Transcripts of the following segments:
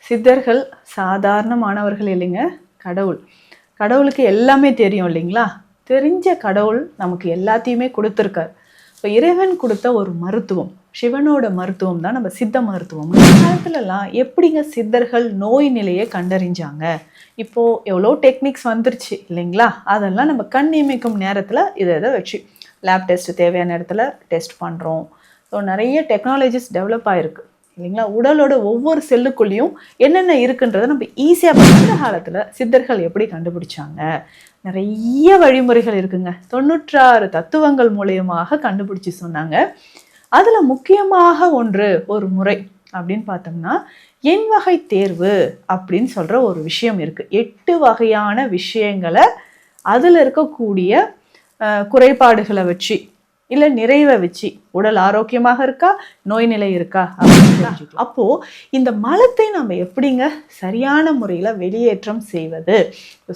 சித்தர்கள் சாதாரணமானவர்கள் இல்லைங்க. கடவுள். கடவுளுக்கு எல்லாமே தெரியும் இல்லைங்களா? தெரிஞ்ச கடவுள் நமக்கு எல்லாத்தையுமே கொடுத்துருக்கார். இப்போ இறைவன் கொடுத்த ஒரு மருத்துவம், சிவனோட மருத்துவம் தான் நம்ம சித்த மருத்துவம். இந்த காலத்துலலாம் எப்படிங்க சித்தர்கள் நோய் நிலையை கண்டறிஞ்சாங்க? இப்போ எவ்வளோ டெக்னிக்ஸ் வந்துருச்சு இல்லைங்களா? அதெல்லாம் நம்ம கண் இமைக்கும் நேரத்தில் இதை வச்சு லேப் டெஸ்ட் தேவையான இடத்துல டெஸ்ட் பண்ணுறோம். ஸோ நிறைய டெக்னாலஜிஸ் டெவலப் ஆகிருக்கு இல்லைங்களா? உடலோட ஒவ்வொரு செல்லுக்குள்ளேயும் என்னென்ன இருக்குன்றதை நம்ம ஈஸியாக பார்க்குற காலத்தில் சித்தர்கள் எப்படி கண்டுபிடிச்சாங்க? நிறைய வழிமுறைகள் இருக்குங்க. 96 தத்துவங்கள் மூலியமாக கண்டுபிடிச்சி சொன்னாங்க. அதில் முக்கியமாக ஒரு முறை அப்படின்னு பார்த்தோம்னா எண் வகை தேர்வு அப்படின்னு சொல்கிற ஒரு விஷயம் இருக்குது. 8 வகையான விஷயங்களை அதில் இருக்கக்கூடிய குறைபாடுகளை வச்சு இல்லை நிறைவை வச்சு உடல் ஆரோக்கியமாக இருக்கா, நோய் நிலை இருக்கா அப்படின்னு அப்போது இந்த மலத்தை நம்ம எப்படிங்க சரியான முறையில் வெளியேற்றம் செய்வது?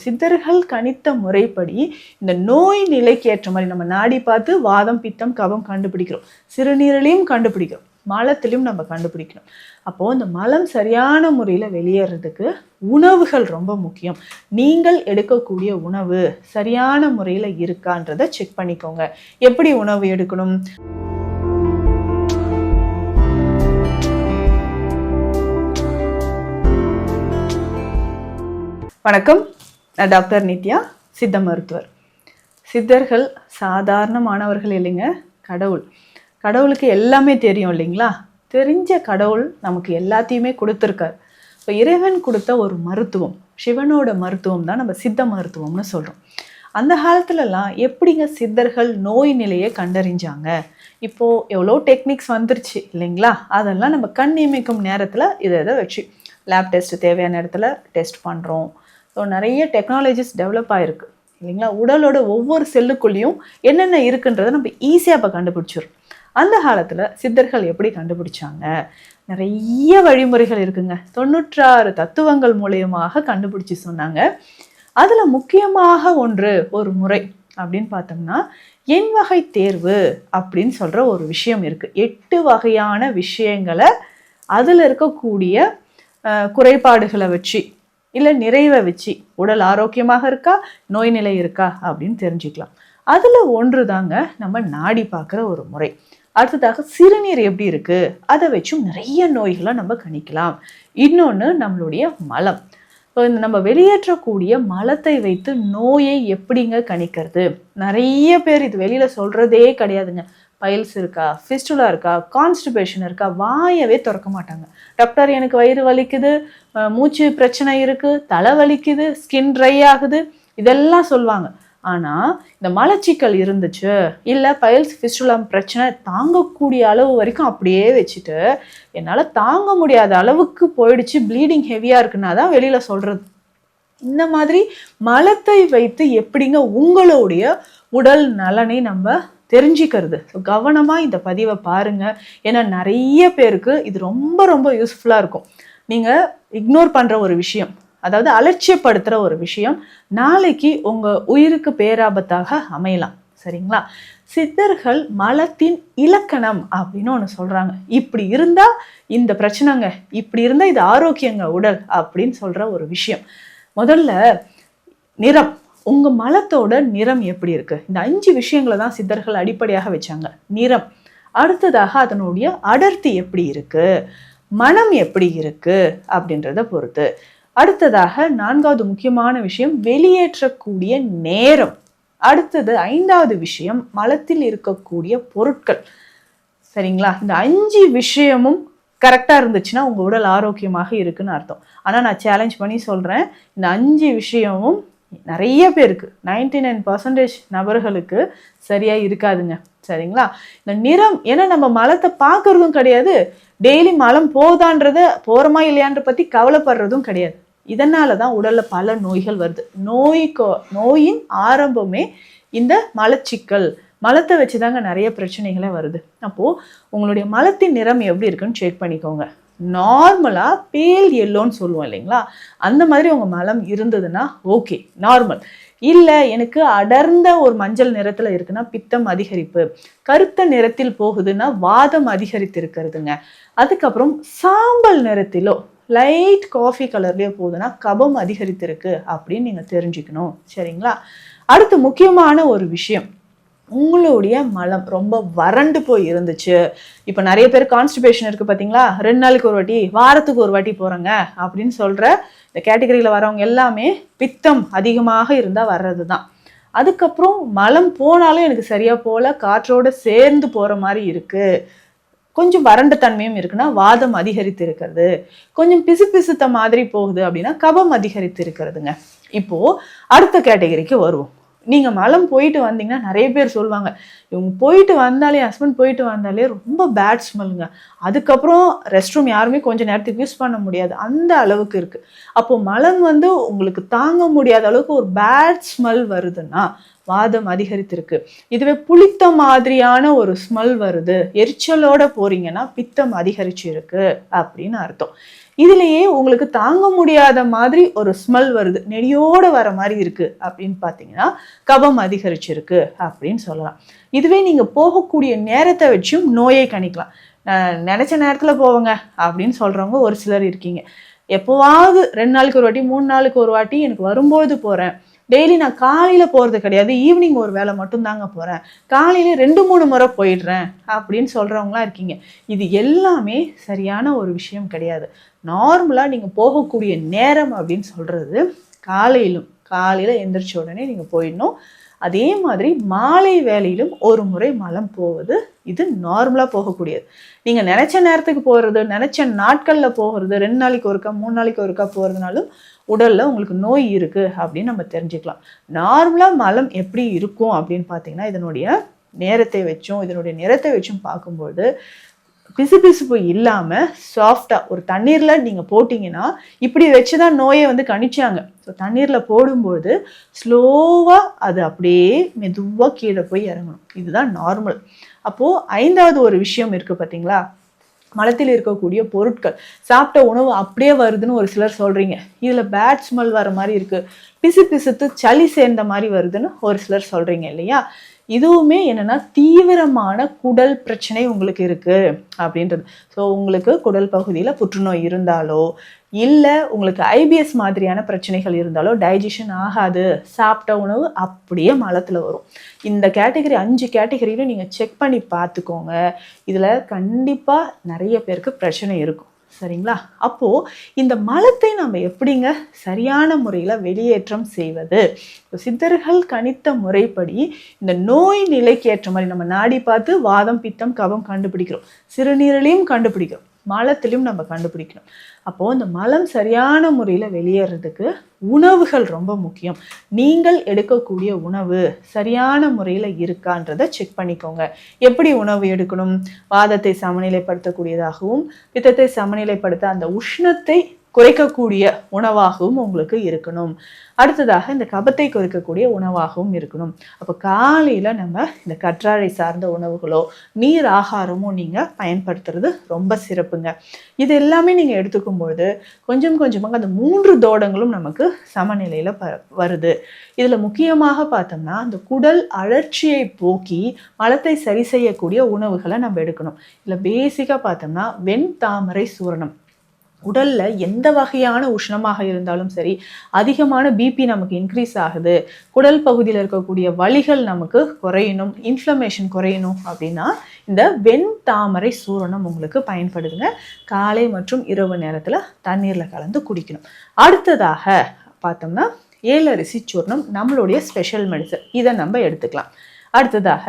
சித்தர்கள் கணித்த முறைப்படி இந்த நோய் நிலைக்கு ஏற்ற மாதிரி நம்ம நாடி பார்த்து வாதம், பித்தம், கபம் கண்டுபிடிக்கிறோம். சிறுநீரிலையும் கண்டுபிடிக்கிறோம், மலத்திலையும் நம்ம கண்டுபிடிக்கணும். அப்போது இந்த மலம் சரியான முறையில் வெளியேறதுக்கு உணவுகள் ரொம்ப முக்கியம். நீங்கள் எடுக்கக்கூடிய உணவு சரியான முறையில் இருக்கான்றதை செக் பண்ணிக்கோங்க. எப்படி உணவு எடுக்கணும்? வணக்கம், நான் டாக்டர் நித்யா, சித்த மருத்துவர். சித்தர்கள் சாதாரணமானவர்கள் இல்லைங்க. கடவுள். கடவுளுக்கு எல்லாமே தெரியும் இல்லைங்களா? தெரிஞ்ச கடவுள் நமக்கு எல்லாத்தையுமே கொடுத்துருக்கார். இப்போ இறைவன் கொடுத்த ஒரு மருத்துவம், சிவனோட மருத்துவம் தான் நம்ம சித்த மருத்துவம்னு சொல்கிறோம். அந்த காலத்துலலாம் எப்படிங்க சித்தர்கள் நோய் நிலையை கண்டறிஞ்சாங்க? இப்போது எவ்வளோ டெக்னிக்ஸ் வந்துருச்சு இல்லைங்களா? அதெல்லாம் நம்ம கண் இமைக்கும் நேரத்தில் இதை வச்சு லேப் டெஸ்ட் தேவையான இடத்துல டெஸ்ட் பண்ணுறோம். ஸோ நிறைய டெக்னாலஜிஸ் டெவலப் ஆகிருக்கு இல்லைங்களா? உடலோட ஒவ்வொரு செல்லுக்குள்ளேயும் என்னென்ன இருக்குன்றதை நம்ம ஈஸியாக இப்போ கண்டுபிடிச்சிடும். அந்த காலத்தில் சித்தர்கள் எப்படி கண்டுபிடிச்சாங்க? நிறைய வழிமுறைகள் இருக்குங்க. 96 தத்துவங்கள் மூலியமாக கண்டுபிடிச்சி சொன்னாங்க. அதில் முக்கியமாக ஒரு முறை அப்படின்னு பார்த்தோம்னா எண் வகை தேர்வு அப்படின்னு சொல்கிற ஒரு விஷயம் இருக்குது. 8 வகையான விஷயங்களை அதில் இருக்கக்கூடிய குறைபாடுகளை வச்சு இல்லை நிறைவை வச்சு உடல் ஆரோக்கியமாக இருக்கா, நோய் நிலை இருக்கா அப்படின்னு தெரிஞ்சுக்கலாம். அதில் ஒன்று தாங்க நம்ம நாடி பார்க்குற ஒரு முறை. அடுத்ததாக சிறுநீர் எப்படி இருக்குது, அதை வச்சும் நிறைய நோய்களை நம்ம கணிக்கலாம். இன்னொன்று நம்மளுடைய மலம். இப்போ இந்த நம்ம வெளியேற்றக்கூடிய மலத்தை வைத்து நோயை எப்படிங்க கணிக்கிறது? நிறைய பேர் இது வெளியில் சொல்கிறதே கிடையாதுங்க. பைல்ஸ் இருக்கா, ஃபிஸ்டுலா இருக்கா, கான்ஸ்டிபேஷன் இருக்கா, வாயவே திறக்க மாட்டாங்க. டாக்டர் எனக்கு வயிறு வலிக்குது, மூச்சு பிரச்சனை இருக்குது, தலை வலிக்குது, ஸ்கின் ட்ரை ஆகுது, இதெல்லாம் சொல்லுவாங்க. ஆனால் இந்த மலச்சிக்கல் இருந்துச்சு, இல்லை பைல்ஸ் ஃபிஸ்டுலா பிரச்சனை தாங்கக்கூடிய அளவு வரைக்கும் அப்படியே வச்சுட்டு என்னால் தாங்க முடியாத அளவுக்கு போயிடுச்சு, ப்ளீடிங் ஹெவியாக இருக்குன்னா தான் வெளியில் சொல்கிறது. இந்த மாதிரி மலத்தை வைத்து எப்படிங்க உங்களுடைய உடல் நலனை நம்ம தெரிஞ்சுக்கிறது? ஸோ கவனமாக இந்த பதிவை பாருங்கள். ஏன்னா நிறைய பேருக்கு இது ரொம்ப ரொம்ப யூஸ்ஃபுல்லாக இருக்கும். நீங்கள் இக்னோர் பண்ணுற ஒரு விஷயம், அதாவது அலட்சியப்படுத்துகிற ஒரு விஷயம் நாளைக்கு உங்கள் உயிருக்கு பேராபத்தாக அமையலாம். சரிங்களா? சித்தர்கள் மலத்தின் இலக்கணம் அப்படின்னு ஒன்று சொல்கிறாங்க. இப்படி இருந்தால் இந்த பிரச்சனைங்க, இப்படி இருந்தால் இது ஆரோக்கியங்க உடல் அப்படின்னு சொல்கிற ஒரு விஷயம். முதல்ல நிறம். உங்கள் மலத்தோட நிறம் எப்படி இருக்குது? இந்த 5 விஷயங்களை தான் சித்தர்கள் அடிப்படையாக வச்சாங்க. நிறம். அடுத்ததாக அதனுடைய அடர்த்தி எப்படி இருக்குது, மனம் எப்படி இருக்குது அப்படின்றத பொறுத்து. அடுத்ததாக 4வது முக்கியமான விஷயம் வெளியேற்றக்கூடிய நேரம். அடுத்தது 5வது விஷயம் மலத்தில் இருக்கக்கூடிய பொருட்கள். சரிங்களா? இந்த 5 விஷயமும் கரெக்டாக இருந்துச்சுன்னா உங்கள் உடல் ஆரோக்கியமாக இருக்குன்னு அர்த்தம். ஆனால் நான் சேலஞ்ச் பண்ணி சொல்கிறேன், இந்த 5 விஷயமும் நிறைய பேருக்கு 99% நபர்களுக்கு சரியாக இருக்காதுங்க. சரிங்களா? இந்த நிறம், ஏன்னா நம்ம மலத்தை பார்க்கறதும் கிடையாது, டெய்லி மலம் போதான்றத போகிறோமா இல்லையான்ற பற்றி கவலைப்படுறதும் கிடையாது. இதனால தான் உடலில் பல நோய்கள் வருது. நோயின் ஆரம்பமே இந்த மலச்சிக்கல், மலத்தை வச்சு தாங்க நிறைய பிரச்சனைகளே வருது. அப்போது உங்களுடைய மலத்தின் நிறம் எப்படி இருக்குன்னு செக் பண்ணிக்கோங்க. நார்மலாக பேல் எல்லோன்னு சொல்லுவோம் இல்லைங்களா? அந்த மாதிரி உங்கள் மலம் இருந்ததுன்னா ஓகே, நார்மல். இல்லை எனக்கு அடர்ந்த ஒரு மஞ்சள் நிறத்தில் இருக்குன்னா பித்தம் அதிகரிப்பு, கருத்த நிறத்தில் போகுதுன்னா வாதம் அதிகரித்து இருக்கிறதுங்க. அதுக்கப்புறம் சாம்பல் நிறத்திலோ லைட் காஃபி கலர்லேயே போகுதுன்னா கபம் அதிகரித்திருக்கு அப்படின்னு நீங்கள் தெரிஞ்சுக்கணும். சரிங்களா? அடுத்து முக்கியமான ஒரு விஷயம், உங்களுடைய மலம் ரொம்ப வறண்டு போய் இருந்துச்சு. இப்போ நிறைய பேர் கான்ஸ்டிபேஷன் இருக்குது பார்த்தீங்களா, 2 நாளைக்கு ஒரு வாட்டி, வாரத்துக்கு ஒரு வாட்டி போகிறேங்க அப்படின்னு சொல்கிற இந்த கேட்டகரியில் வரவங்க எல்லாமே பித்தம் அதிகமாக இருந்தால் வர்றது தான். அதுக்கப்புறம் மலம் போனாலும் எனக்கு சரியாக போகல, காற்றோடு சேர்ந்து போகிற மாதிரி இருக்குது, கொஞ்சம் வறண்ட தன்மையும் இருக்குன்னா வாதம் அதிகரித்து இருக்கிறது, கொஞ்சம் பிசுபிசுத்த மாதிரி போகுது அப்படின்னா கபம் அதிகரித்து இருக்கிறதுங்க. இப்போது அடுத்த கேட்டகரிக்கு வருவோம். நீங்கள் மலம் போயிட்டு வந்தீங்கன்னா நிறைய பேர் சொல்லுவாங்க, இவங்க போயிட்டு வந்தாலே, ஹஸ்பண்ட் போயிட்டு வந்தாலே ரொம்ப பேட் ஸ்மெல்லுங்க, அதுக்கப்புறம் ரெஸ்ட் ரூம் யாருமே கொஞ்சம் நேரத்துக்கு யூஸ் பண்ண முடியாது, அந்த அளவுக்கு இருக்குது. அப்போது மலம் வந்து உங்களுக்கு தாங்க முடியாத அளவுக்கு ஒரு பேட் ஸ்மெல் வருதுன்னா வாதம் அதிகரித்திருக்கு. இதுவே புளித்த மாதிரியான ஒரு ஸ்மெல் வருது, எரிச்சலோட போறீங்கன்னா பித்தம் அதிகரிச்சு இருக்கு அப்படின்னு அர்த்தம். இதுலயே உங்களுக்கு தாங்க முடியாத மாதிரி ஒரு ஸ்மெல் வருது, நெடியோட வர மாதிரி இருக்கு அப்படின்னு பார்த்தீங்கன்னா கபம் அதிகரிச்சிருக்கு அப்படின்னு சொல்லலாம். இதுவே நீங்க போகக்கூடிய நேரத்தை வச்சும் நோயை கணிக்கலாம். நினைச்ச நேரத்துல போவங்க அப்படின்னு சொல்றவங்க ஒரு சிலர் இருக்கீங்க. எப்போவாவது 2 நாளுக்கு ஒரு வாட்டி, 3 நாளுக்கு ஒரு வாட்டி எனக்கு வரும்போது போறேன், டெய்லி நான் காலையில் போகிறது கிடையாது, ஈவினிங் ஒரு வேலை மட்டும்தாங்க போகிறேன், காலையில் 2-3 முறை போயிடுறேன் அப்படின்னு சொல்கிறவங்களாம் இருக்கீங்க. இது எல்லாமே சரியான ஒரு விஷயம் கிடையாது. நார்மலாக நீங்கள் போகக்கூடிய நேரம் அப்படின்னு சொல்கிறது காலையில் எந்திரிச்ச உடனே நீங்கள் போயிடணும். அதே மாதிரி மாலை வேலையிலும் ஒரு முறை மலம் போவது இது நார்மலாக போகக்கூடியது. நீங்கள் நினச்ச நேரத்துக்கு போகிறது, நினச்ச நாட்களில் போகிறது, 2 நாளைக்கு ஒருக்கா 3 நாளைக்கு ஒருக்கா போகிறதுனாலும் உடலில் உங்களுக்கு நோய் இருக்குது அப்படின்னு நம்ம தெரிஞ்சுக்கலாம். நார்மலாக மலம் எப்படி இருக்கும் அப்படின்னு பார்த்தீங்கன்னா இதனுடைய நேரத்தை வச்சும் இதனுடைய நிறத்தை வச்சும் பார்க்கும்போது பிசுபிசுப்பு இல்லாமல் சாஃப்டாக ஒரு தண்ணீரில் நீங்கள் போட்டிங்கன்னா இப்படி வச்சு தான் நோயை வந்து கணிச்சாங்க. ஸோ தண்ணீரில் போடும்போது ஸ்லோவாக அது அப்படியே மெதுவாக கீழே போய் இறங்கணும். இதுதான் நார்மல். அப்போது 5வது ஒரு விஷயம் இருக்குது பார்த்தீங்களா, மலத்தில் இருக்கக்கூடிய பொருட்கள், சாப்பிட்ட உணவு அப்படியே வருதுன்னு ஒரு சிலர் சொல்கிறீங்க, இதில் பேட் ஸ்மெல் வர மாதிரி இருக்குது, பிசுத்து சளி சேர்ந்த மாதிரி வருதுன்னு ஒரு சிலர் சொல்கிறீங்க இல்லையா. இதுவுமே என்னென்னா தீவிரமான குடல் பிரச்சனை உங்களுக்கு இருக்குது அப்படின்றது. ஸோ உங்களுக்கு குடல் பகுதியில் புற்றுநோய் இருந்தாலோ இல்லை உங்களுக்கு ஐபிஎஸ் மாதிரியான பிரச்சனைகள் இருந்தாலோ டைஜஷன் ஆகாது, சாப்பிட்ட உணவு அப்படியே மலத்தில் வரும். இந்த கேட்டகரி 5 கேட்டகரியிலும் நீங்கள் செக் பண்ணி பார்த்துக்கோங்க. இதில் கண்டிப்பாக நிறைய பேருக்கு பிரச்சனை இருக்கும். சரிங்களா? அப்போது இந்த மலத்தை நம்ம எப்படிங்க சரியான முறையில் வெளியேற்றம் செய்வது? சித்தர்கள் கணித்த முறைப்படி இந்த நோய் நிலைக்கு ஏற்ற மாதிரி நம்ம நாடி பார்த்து வாதம், பித்தம், கபம் கண்டுபிடிக்கிறோம், சிறுநீரலையும் கண்டுபிடிக்கிறோம், மலத்திலையும் நம்ம கண்டுபிடிக்கணும். அப்போது இந்த மலம் சரியான முறையில் வெளியேறதுக்கு உணவுகள் ரொம்ப முக்கியம். நீங்கள் எடுக்கக்கூடிய உணவு சரியான முறையில் இருக்கான்றதை செக் பண்ணிக்கோங்க. எப்படி உணவு எடுக்கணும்? வாதத்தை சமநிலைப்படுத்தக்கூடியதாகவும் பித்தத்தை சமநிலைப்படுத்த அந்த உஷ்ணத்தை குறைக்கக்கூடிய உணவாகவும் உங்களுக்கு இருக்கணும். அடுத்ததாக இந்த கபத்தை குறைக்கக்கூடிய உணவாகவும் இருக்கணும். அப்போ காலையில் நம்ம இந்த கற்றாழை சார்ந்த உணவுகளோ நீர் ஆகாரமோ நீங்கள் பயன்படுத்துறது ரொம்ப சிறப்புங்க. இது எல்லாமே நீங்கள் எடுத்துக்கும்பொழுது கொஞ்சம் கொஞ்சமாக அந்த 3 தோடங்களும் நமக்கு சமநிலையில் வருது. இதில் முக்கியமாக பார்த்தோம்னா அந்த குடல் அழற்சியை போக்கி மலத்தை சரி செய்யக்கூடிய உணவுகளை நம்ம எடுக்கணும். இதில் பேசிக்காக பார்த்தோம்னா வெண்தாமரை சூரணம், உடலில் எந்த வகையான உஷ்ணமாக இருந்தாலும் சரி, அதிகமான பிபி நமக்கு இன்க்ரீஸ் ஆகுது, குடல் பகுதியில் இருக்கக்கூடிய வலிகள் நமக்கு குறையணும், இன்ஃப்ளமேஷன் குறையணும் அப்படின்னா இந்த வெண்தாமரை சூரணம் உங்களுக்கு பயன்படுதுங்க. காலை மற்றும் இரவு நேரத்தில் தண்ணீரில் கலந்து குடிக்கணும். அடுத்ததாக பார்த்தோம்னா ஏலரிசி சூர்ணம் நம்மளுடைய ஸ்பெஷல் மெடிசன், இதை நம்ம எடுத்துக்கலாம். அடுத்ததாக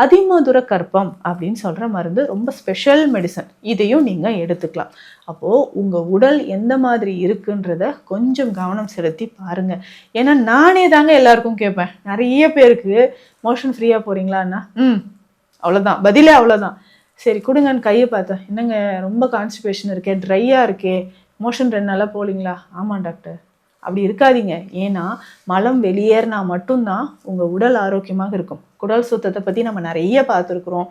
அதிமதுர கற்பம் அப்படின்னு சொல்கிற மருந்து ரொம்ப ஸ்பெஷல் மெடிசன், இதையும் நீங்கள் எடுத்துக்கலாம். அப்போது உங்கள் உடல் எந்த மாதிரி இருக்குன்றத கொஞ்சம் கவனம் செலுத்தி பாருங்கள். ஏன்னா நானே தாங்க எல்லாருக்கும் கேட்பேன், நிறைய பேருக்கு மோஷன் ஃப்ரீயாக போகிறீங்களான்னா அவ்வளோதான், பதிலே அவ்வளோதான். சரி கொடுங்கன்னு கையை பார்த்தேன், என்னங்க ரொம்ப கான்ஸ்டிபேஷன் இருக்கே, ட்ரையாக இருக்கே, மோஷன் 2 நாளாக போகலீங்களா? ஆமாம் டாக்டர். அப்படி இருக்காதீங்க. ஏன்னா மலம் வெளியேறினா மட்டும்தான் உங்கள் உடல் ஆரோக்கியமாக இருக்கும். குடல் சுத்தத்தை பற்றி நம்ம நிறைய பார்த்துருக்குறோம்.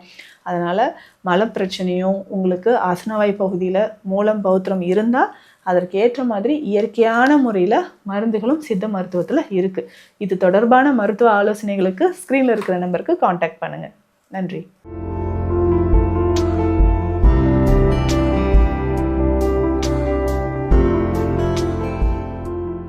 அதனால் மல பிரச்சனையும் உங்களுக்கு ஆசனவாய் பகுதியில் மூலம் பௌத்திரம் இருந்தால் அதற்கு ஏற்ற மாதிரி இயற்கையான முறையில் மருந்துகளும் சித்த மருத்துவத்தில் இருக்குது. இது தொடர்பான மருத்துவ ஆலோசனைகளுக்கு ஸ்க்ரீனில் இருக்கிற நம்பருக்கு காண்டாக்ட் பண்ணுங்கள். நன்றி.